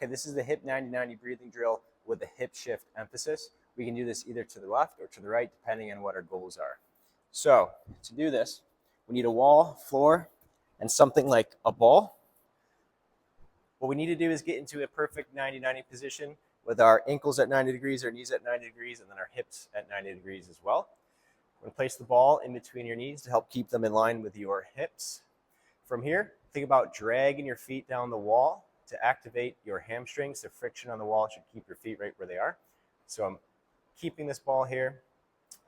Okay, this is the hip 90-90 breathing drill with the hip shift emphasis. We can do this either to the left or to the right, depending on what our goals are. So to do this, we need a wall, floor, and something like a ball. What we need to do is get into a perfect 90-90 position with our ankles at 90 degrees, our knees at 90 degrees, and then our hips at 90 degrees as well. We're going to place the ball in between your knees to help keep them in line with your hips. From here, think about dragging your feet down the wall to activate your hamstrings. The friction on the wall should keep your feet right where they are. So I'm keeping this ball here,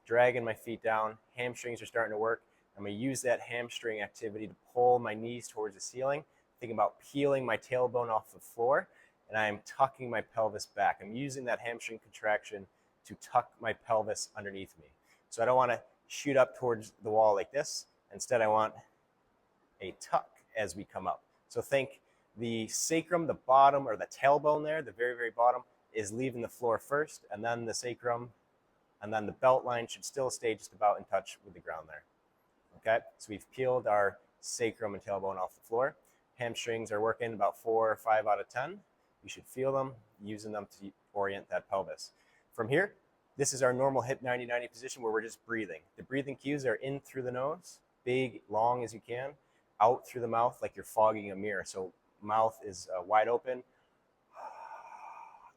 dragging my feet down. Hamstrings are starting to work. I'm going to use that hamstring activity to pull my knees towards the ceiling. Thinking about peeling my tailbone off the floor, and I am tucking my pelvis back. I'm using that hamstring contraction to tuck my pelvis underneath me. So I don't want to shoot up towards the wall like this. Instead, I want a tuck as we come up. So think the sacrum, the bottom, or the tailbone there, the very, very bottom, is leaving the floor first, and then the sacrum, and then the belt line should still stay just about in touch with the ground there. Okay, so we've peeled our sacrum and tailbone off the floor. Hamstrings are working about 4 or 5 out of 10. You should feel them, using them to orient that pelvis. From here, this is our normal hip 90-90 position where we're just breathing. The breathing cues are in through the nose, big, long as you can, out through the mouth like you're fogging a mirror. So mouth is wide open,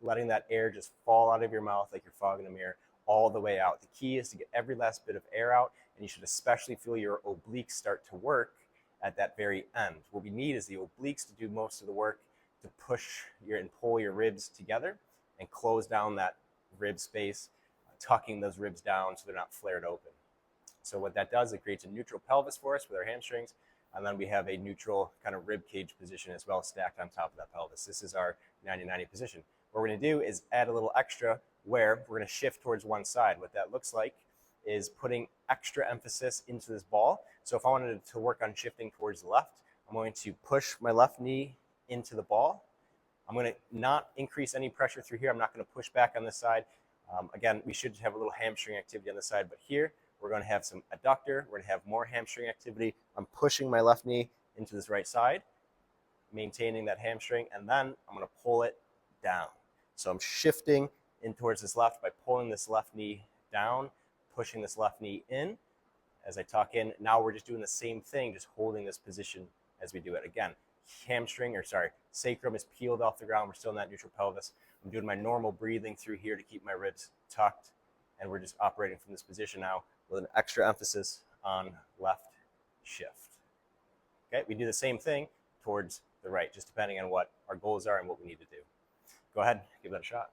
letting that air just fall out of your mouth like you're fogging a mirror all the way out. The key is to get every last bit of air out, and you should especially feel your obliques start to work at that very end. What we need is the obliques to do most of the work to push and pull your ribs together and close down that rib space, tucking those ribs down so they're not flared open. So what that does, it creates a neutral pelvis for us with our hamstrings, and then we have a neutral kind of rib cage position as well, stacked on top of that pelvis. This is our 90-90 position. What we're going to do is add a little extra where we're going to shift towards one side. What that looks like is putting extra emphasis into this ball. So if I wanted to work on shifting towards the left, I'm going to push my left knee into the ball. I'm going to not increase any pressure through here. I'm not going to push back on this side. Again, we should have a little hamstring activity on this side, but here we're going to have some adductor. We're going to have more hamstring activity. I'm pushing my left knee into this right side, maintaining that hamstring, and then I'm going to pull it down. So I'm shifting in towards this left by pulling this left knee down, pushing this left knee in as I tuck in. Now we're just doing the same thing, just holding this position as we do it. Again, sacrum is peeled off the ground. We're still in that neutral pelvis. I'm doing my normal breathing through here to keep my ribs tucked, and we're just operating from this position now with an extra emphasis on left shift. Okay, we do the same thing towards the right, just depending on what our goals are and what we need to do. Go ahead, give that a shot.